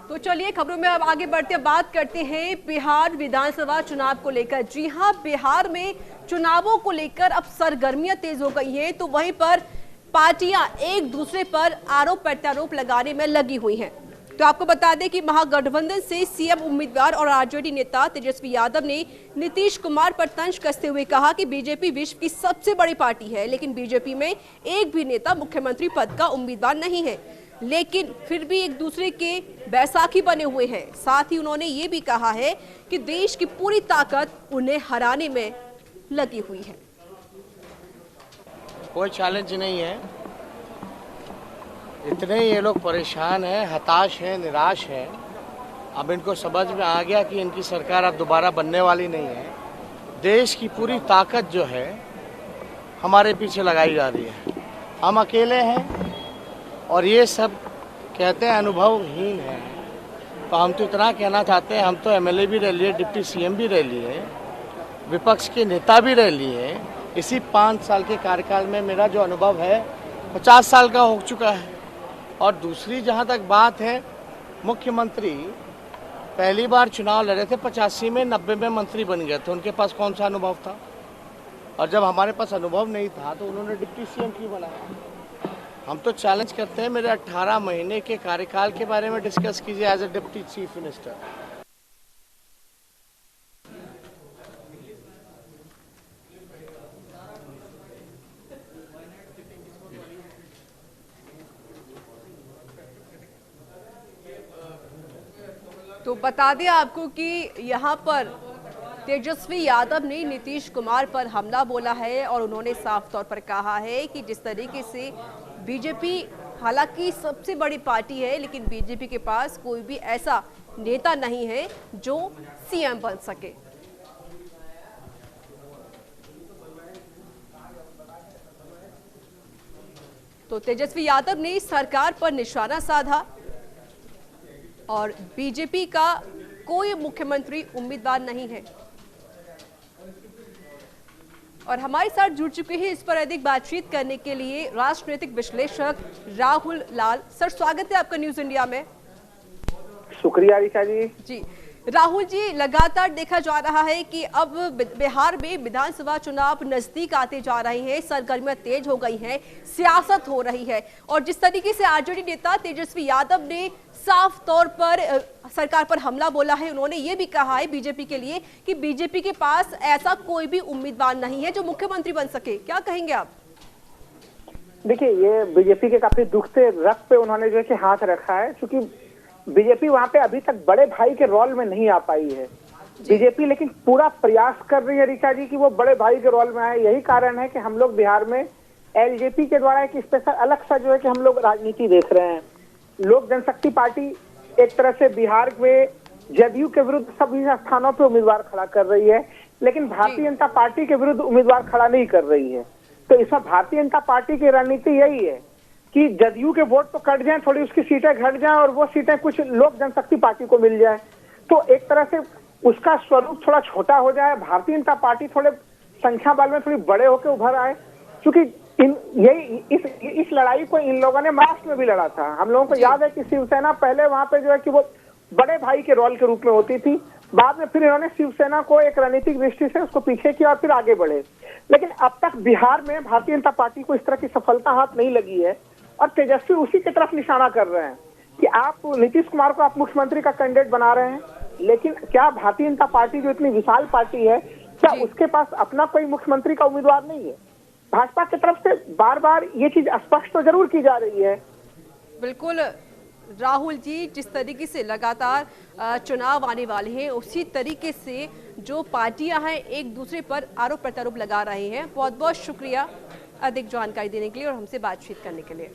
तो चलिए खबरों में अब आगे बढ़ते बात करते हैं बिहार विधानसभा चुनाव को लेकर। जी हां, बिहार में चुनावों को लेकर अब सरगर्मियां तेज हो गई हैं, तो वहीं पर पार्टियां एक दूसरे पर आरोप प्रत्यारोप लगाने में लगी हुई हैं। तो आपको बता दें कि महागठबंधन से सीएम उम्मीदवार और आरजेडी नेता तेजस्वी यादव ने नीतीश कुमार पर तंज कसते हुए कहा कि बीजेपी विश्व की सबसे बड़ी पार्टी है, लेकिन बीजेपी में एक भी नेता मुख्यमंत्री पद का उम्मीदवार नहीं है, लेकिन फिर भी एक दूसरे के बैसाखी बने हुए हैं। साथ ही उन्होंने ये भी कहा है कि देश की पूरी ताकत उन्हें हराने में लगी हुई है। कोई चैलेंज नहीं है, इतने ये लोग परेशान हैं, हताश हैं, निराश हैं। अब इनको समझ में आ गया कि इनकी सरकार अब दोबारा बनने वाली नहीं है। देश की पूरी ताकत जो है हमारे पीछे लगाई जा रही है। हम अकेले हैं और ये सब कहते हैं अनुभवहीन है। तो हम तो इतना कहना चाहते हैं, हम तो एमएलए भी रह लिए, डिप्टी सीएम भी रह लिए, विपक्ष के नेता भी रह लिए। इसी 5 साल के कार्यकाल में मेरा जो अनुभव है 50 साल का हो चुका है। और दूसरी जहाँ तक बात है, मुख्यमंत्री पहली बार चुनाव लड़े थे 85 में, 90 में मंत्री बन गए थे। उनके पास कौन सा अनुभव था? और जब हमारे पास अनुभव नहीं था तो उन्होंने डिप्टी सीएम क्यों बनाया? हम तो चैलेंज करते हैं, मेरे 18 महीने के कार्यकाल के बारे में डिस्कस कीजिए as a deputy chief minister. तो बता दें आपको कि यहाँ पर तेजस्वी यादव ने नीतीश कुमार पर हमला बोला है और उन्होंने साफ तौर पर कहा है कि जिस तरीके से बीजेपी हालांकि सबसे बड़ी पार्टी है, लेकिन बीजेपी के पास कोई भी ऐसा नेता नहीं है जो सीएम बन सके। तो तेजस्वी यादव ने सरकार पर निशाना साधा और बीजेपी का कोई मुख्यमंत्री उम्मीदवार नहीं है। और हमारे साथ जुड़ चुके हैं इस पर अधिक बातचीत करने के लिए राजनीतिक विश्लेषक राहुल लाल। सर, स्वागत है आपका न्यूज इंडिया में। शुक्रिया ऋचा जी। जी राहुल जी, लगातार देखा जा रहा है कि अब बिहार में विधानसभा चुनाव नजदीक आते जा रहे हैं, सरगर्मियां तेज हो गई हैं, सियासत हो रही है और जिस तरीके से आरजेडी नेता तेजस्वी यादव ने साफ तौर पर सरकार पर हमला बोला है, उन्होंने ये भी कहा है बीजेपी के लिए कि बीजेपी के पास ऐसा कोई भी उम्मीदवार नहीं है जो मुख्यमंत्री बन सके। क्या कहेंगे आप? देखिए, ये बीजेपी के काफी दुखते रख पे उन्होंने जो है कि हाथ रखा है, क्योंकि बीजेपी वहां पे अभी तक बड़े भाई के रोल में नहीं आ पाई है। बीजेपी लेकिन पूरा प्रयास कर रही है ऋचा जी कि वो बड़े भाई के रोल में आए। यही कारण है कि हम लोग बिहार में एलजेपी के द्वारा एक स्पेशल अलग सा जो है कि हम लोग राजनीति देख रहे हैं। लोक जनशक्ति पार्टी एक तरह से बिहार में जदयू के विरुद्ध सभी स्थानों पे उम्मीदवार खड़ा कर रही है, लेकिन भारतीय जनता पार्टी के विरुद्ध उम्मीदवार खड़ा नहीं कर रही है। तो इस बार भारतीय जनता पार्टी की रणनीति यही है कि जदयू के वोट तो कट जाएं, थोड़ी उसकी सीटें घट जाएं और वो सीटें कुछ लोक जनशक्ति पार्टी को मिल जाए, तो एक तरह से उसका स्वरूप थोड़ा छोटा हो जाए। भारतीय जनता पार्टी थोड़े संख्या बल में थोड़ी बड़े होकर उभर आए, क्योंकि इस लड़ाई को इन लोगों ने महाराष्ट्र में भी लड़ा था। हम लोगों को याद है कि शिवसेना पहले वहां पे जो है कि वो बड़े भाई के रोल के रूप में होती थी, बाद में फिर इन्होंने शिवसेना को एक रणनीतिक दृष्टि से उसको पीछे किया और फिर आगे बढ़े। लेकिन अब तक बिहार में भारतीय जनता पार्टी को इस तरह की सफलता हाथ नहीं लगी है और तेजस्वी उसी की तरफ निशाना कर रहे हैं कि आप नीतीश कुमार को आप मुख्यमंत्री का कैंडिडेट बना रहे हैं, लेकिन क्या भारतीय जनता पार्टी जो इतनी विशाल पार्टी है, क्या उसके पास अपना कोई मुख्यमंत्री का उम्मीदवार नहीं है? भाजपा की तरफ से बार बार ये चीज स्पष्ट तो जरूर की जा रही है। बिल्कुल राहुल जी, जिस तरीके से लगातार चुनाव आने वाले हैं, उसी तरीके से जो पार्टियां हैं एक दूसरे पर आरोप प्रत्यारोप लगा रहे हैं। बहुत बहुत शुक्रिया अधिक जानकारी देने के लिए और हमसे बातचीत करने के लिए।